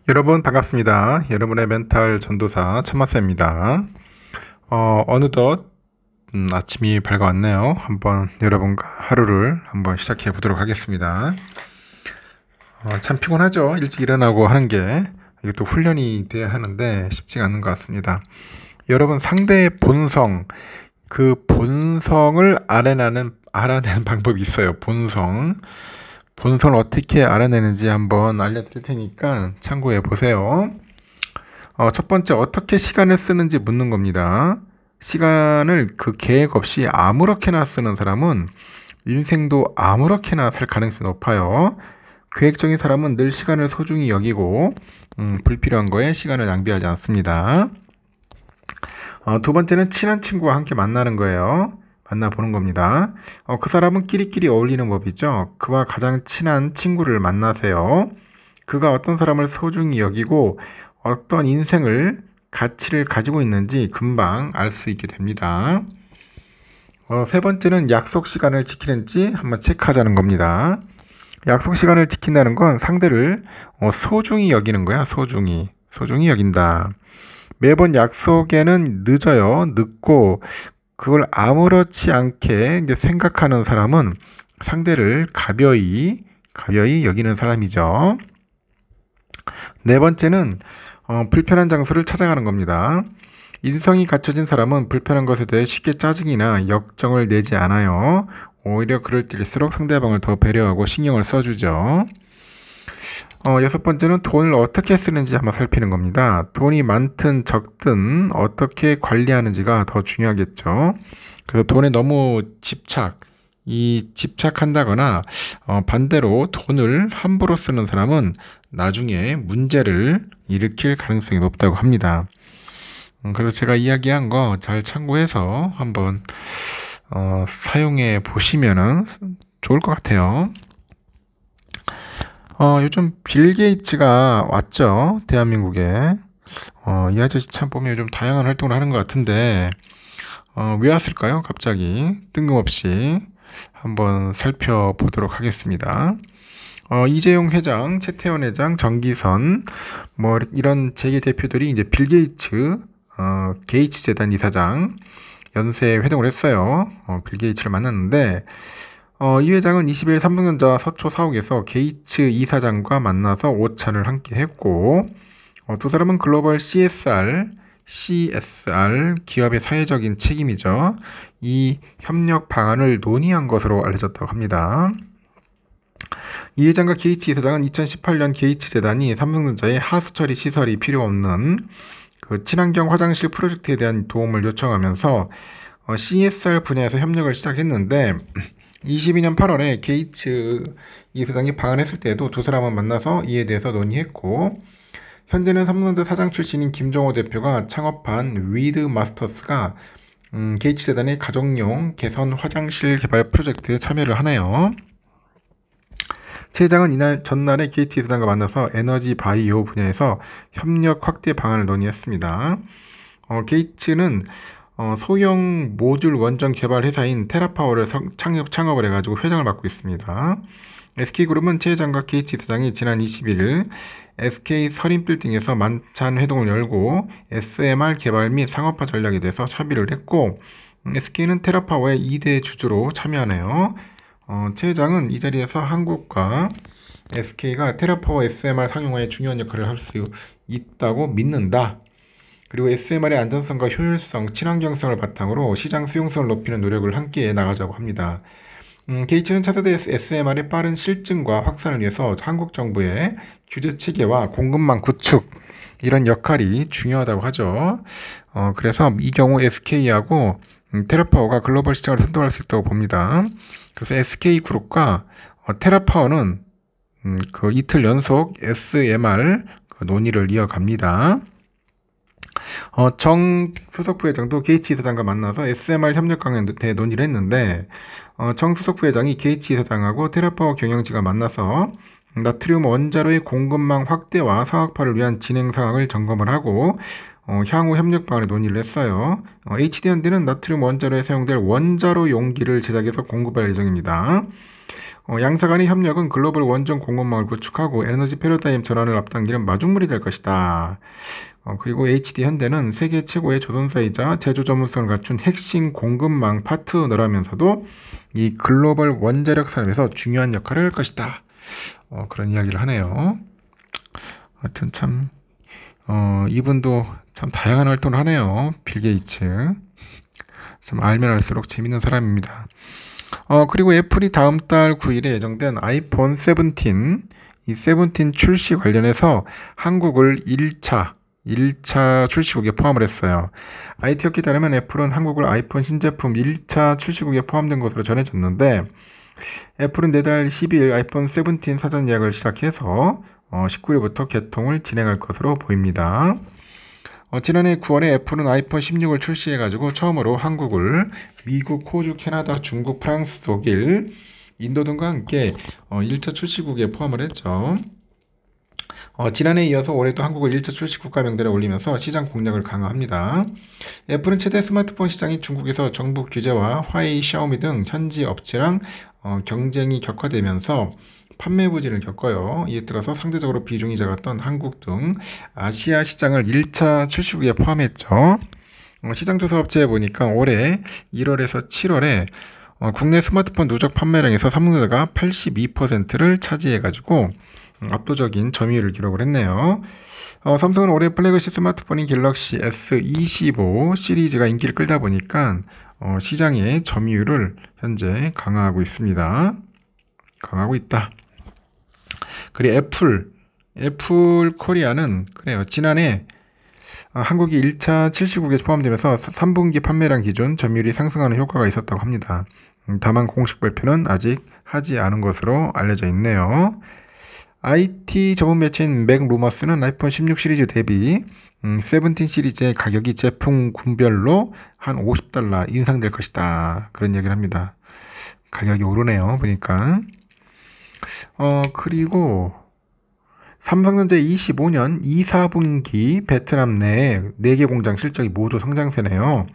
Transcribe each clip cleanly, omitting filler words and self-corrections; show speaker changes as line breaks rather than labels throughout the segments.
여러분 반갑습니다. 여러분의 멘탈 전도사 천마스입니다. 어느덧 아침이 밝아왔네요. 한번 여러분과 하루를 한번 시작해 보도록 하겠습니다. 참 피곤하죠. 일찍 일어나고 하는 게 이것도 훈련이 돼야 하는데 쉽지가 않는 것 같습니다. 여러분 상대의 본성, 그 본성을 알아내는 방법이 있어요. 본성을 어떻게 알아내는지 한번 알려드릴 테니까 참고해 보세요. 첫 번째, 어떻게 시간을 쓰는지 묻는 겁니다. 시간을 그 계획 없이 아무렇게나 쓰는 사람은 인생도 아무렇게나 살 가능성이 높아요. 계획적인 사람은 늘 시간을 소중히 여기고 불필요한 거에 시간을 낭비하지 않습니다. 두 번째는 친한 친구와 함께 만나는 거예요. 만나보는 겁니다. 그 사람은 끼리끼리 어울리는 법이죠. 그와 가장 친한 친구를 만나세요. 그가 어떤 사람을 소중히 여기고 어떤 인생을 가치를 가지고 있는지 금방 알 수 있게 됩니다. 세 번째는 약속 시간을 지키는지 한번 체크하자는 겁니다. 약속 시간을 지킨다는 건 상대를 소중히 여기는 거야. 소중히 여긴다. 매번 약속에는 늦고 그걸 아무렇지 않게 이제 생각하는 사람은 상대를 가벼이 여기는 사람이죠. 네 번째는 불편한 장소를 찾아가는 겁니다. 인성이 갖춰진 사람은 불편한 것에 대해 쉽게 짜증이나 역정을 내지 않아요. 오히려 그럴 때일수록 상대방을 더 배려하고 신경을 써주죠. 여섯 번째는 돈을 어떻게 쓰는지 한번 살피는 겁니다. 돈이 많든 적든 어떻게 관리하는지가 더 중요하겠죠. 그래서 돈에 너무 집착한다거나 반대로 돈을 함부로 쓰는 사람은 나중에 문제를 일으킬 가능성이 높다고 합니다. 그래서 제가 이야기한 거 잘 참고해서 한번 사용해 보시면은 좋을 것 같아요. 요즘 빌 게이츠가 왔죠, 대한민국에. 이 아저씨 참 보면 요즘 다양한 활동을 하는 것 같은데, 왜 왔을까요? 갑자기 뜬금없이 한번 살펴보도록 하겠습니다. 이재용 회장, 최태원 회장, 정기선, 뭐 이런 재계 대표들이 이제 빌 게이츠, 게이츠 재단 이사장 연쇄 회동을 했어요. 빌 게이츠를 만났는데, 이 회장은 20일 삼성전자 서초 사옥에서 게이츠 이사장과 만나서 오찬을 함께 했고, 두 사람은 글로벌 CSR 기업의 사회적인 책임이죠. 이 협력 방안을 논의한 것으로 알려졌다고 합니다. 이 회장과 게이츠 이사장은 2018년 게이츠 재단이 삼성전자의 하수 처리 시설이 필요 없는 그 친환경 화장실 프로젝트에 대한 도움을 요청하면서 CSR 분야에서 협력을 시작했는데, 22년 8월에 게이츠 이사장이 방한했을 때도 두 사람은 만나서 이에 대해서 논의했고, 현재는 삼성전자 사장 출신인 김정호 대표가 창업한 위드 마스터스가 게이츠 재단의 가정용 개선 화장실 개발 프로젝트에 참여를 하네요. 최 회장은 전날에 게이츠 이사장과 만나서 에너지 바이오 분야에서 협력 확대 방안을 논의했습니다. 게이츠는 소형 모듈 원전 개발 회사인 테라파워를 창업을 해가지고 회장을 맡고 있습니다. SK그룹은 최 회장과 게이츠 이사장이 지난 21일 SK 서린빌딩에서 만찬 회동을 열고 SMR 개발 및 상업화 전략에 대해서 협의를 했고, SK는 테라파워의 2대 주주로 참여하네요. 최 회장은 이 자리에서 한국과 SK가 테라파워 SMR 상용화에 중요한 역할을 할 수 있다고 믿는다. 그리고 SMR의 안전성과 효율성, 친환경성을 바탕으로 시장 수용성을 높이는 노력을 함께 나가자고 합니다. 게이츠는 차세대 SMR의 빠른 실증과 확산을 위해서 한국 정부의 규제 체계와 공급망 구축, 이런 역할이 중요하다고 하죠. 그래서 이 경우 SK하고 테라파워가 글로벌 시장을 선도할 수 있다고 봅니다. 그래서 SK그룹과 테라파워는 그 이틀 연속 SMR 논의를 이어갑니다. 정 수석 부회장도 게이츠 이사장과 만나서 SMR 협력 강화에 대해 논의를 했는데, 정 수석 부회장이 게이츠 이사장하고 테라파워 경영진과 만나서 나트륨 원자로의 공급망 확대와 상업화를 위한 진행 상황을 점검을 하고 향후 협력 방안에 논의를 했어요. HD현대는 나트륨 원자로에 사용될 원자로 용기를 제작해서 공급할 예정입니다. 양사 간의 협력은 글로벌 원전 공급망을 구축하고 에너지 패러다임 전환을 앞당기는 마중물이 될 것이다. 그리고 HD 현대는 세계 최고의 조선사이자 제조 전문성을 갖춘 핵심 공급망 파트너라면서도 이 글로벌 원자력 산업에서 중요한 역할을 할 것이다. 그런 이야기를 하네요. 하여튼 참 이분도 참 다양한 활동을 하네요. 빌 게이츠. 참 알면 알수록 재밌는 사람입니다. 그리고 애플이 다음 달 9일에 예정된 아이폰 17, 이 17 출시 관련해서 한국을 1차 출시국에 포함을 했어요. IT 업계에 따르면 애플은 한국을 아이폰 신제품 1차 출시국에 포함된 것으로 전해졌는데, 애플은 내달 12일 아이폰 17 사전 예약을 시작해서 19일부터 개통을 진행할 것으로 보입니다. 지난해 9월에 애플은 아이폰 16을 출시해가지고 처음으로 한국을 미국, 호주, 캐나다, 중국, 프랑스, 독일, 인도 등과 함께 1차 출시국에 포함을 했죠. 지난해에 이어서 올해도 한국을 1차 출시 국가 명단에 올리면서 시장 공략을 강화합니다. 애플은 최대 스마트폰 시장인 중국에서 정부 규제와 화웨이, 샤오미 등 현지 업체랑 경쟁이 격화되면서 판매 부진을 겪어요. 이에 따라서 상대적으로 비중이 작았던 한국 등 아시아 시장을 1차 출시국에 포함했죠. 시장 조사 업체에 보니까 올해 1월에서 7월에 국내 스마트폰 누적 판매량에서 삼성전자가 82%를 차지해가지고 압도적인 점유율을 기록을 했네요. 삼성은 올해 플래그십 스마트폰인 갤럭시 S25 시리즈가 인기를 끌다 보니까 시장의 점유율을 현재 강화하고 있습니다. 강화하고 있다. 그리고 애플 코리아는 그래요. 지난해 한국이 1차 출시국에 포함되면서 3분기 판매량 기준 점유율이 상승하는 효과가 있었다고 합니다. 다만 공식 발표는 아직 하지 않은 것으로 알려져 있네요. IT 전문 매체인 맥루머스는 아이폰 16 시리즈 대비 17 시리즈의 가격이 제품군별로 한 $50 인상될 것이다. 그런 얘기를 합니다. 가격이 오르네요. 보니까. 그리고 삼성전자 25년 2, 4분기 베트남 내 4개 공장 실적이 모두 성장세네요.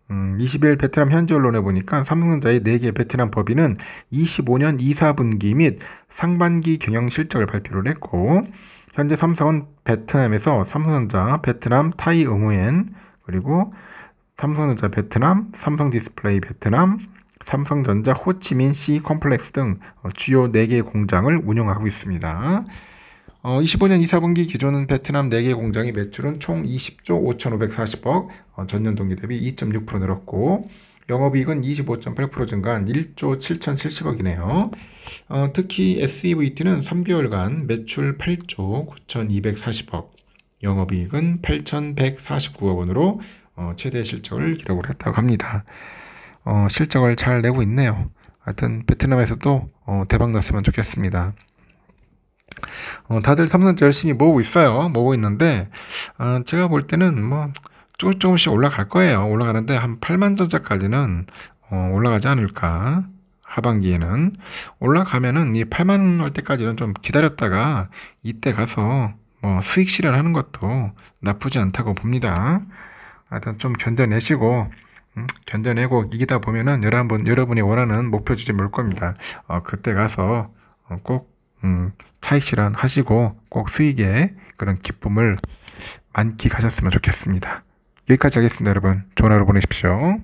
20일 베트남 현지 언론에 보니까 삼성전자의 4개 베트남 법인은 25년 2, 4분기 및 상반기 경영 실적을 발표를 했고, 현재 삼성은 베트남에서 삼성전자 베트남 타이 응우엔, 그리고 삼성전자 베트남, 삼성디스플레이 베트남, 삼성전자 호치민 C 컴플렉스 등 주요 4개 공장을 운영하고 있습니다. 25년 2, 4분기 기존 베트남 4개 공장의 매출은 총 20조 5,540억, 전년 동기 대비 2.6% 늘었고, 영업이익은 25.8% 증가한 1조 7,070억이네요. 특히 SEVT는 3개월간 매출 8조 9,240억, 영업이익은 8,149억 원으로 최대 실적을 기록을 했다고 합니다. 실적을 잘 내고 있네요. 하여튼 베트남에서도 대박 났으면 좋겠습니다. 다들 삼성전자 열심히 모으고 있어요. 모으고 있는데 제가 볼 때는 뭐 조금씩 올라갈 거예요. 올라가는데 한 8만 전자까지는 올라가지 않을까. 하반기에는 올라가면은 이 8만 원 올 때까지는 좀 기다렸다가 이때 가서 뭐 수익 실현하는 것도 나쁘지 않다고 봅니다. 하여튼 좀 견뎌내시고 견뎌내고 이기다 보면은 여러분이 원하는 목표 지점이 올 겁니다. 그때 가서 꼭 차익 실현하시고 꼭 수익의 그런 기쁨을 만끽하셨으면 좋겠습니다. 여기까지 하겠습니다, 여러분. 좋은 하루 보내십시오.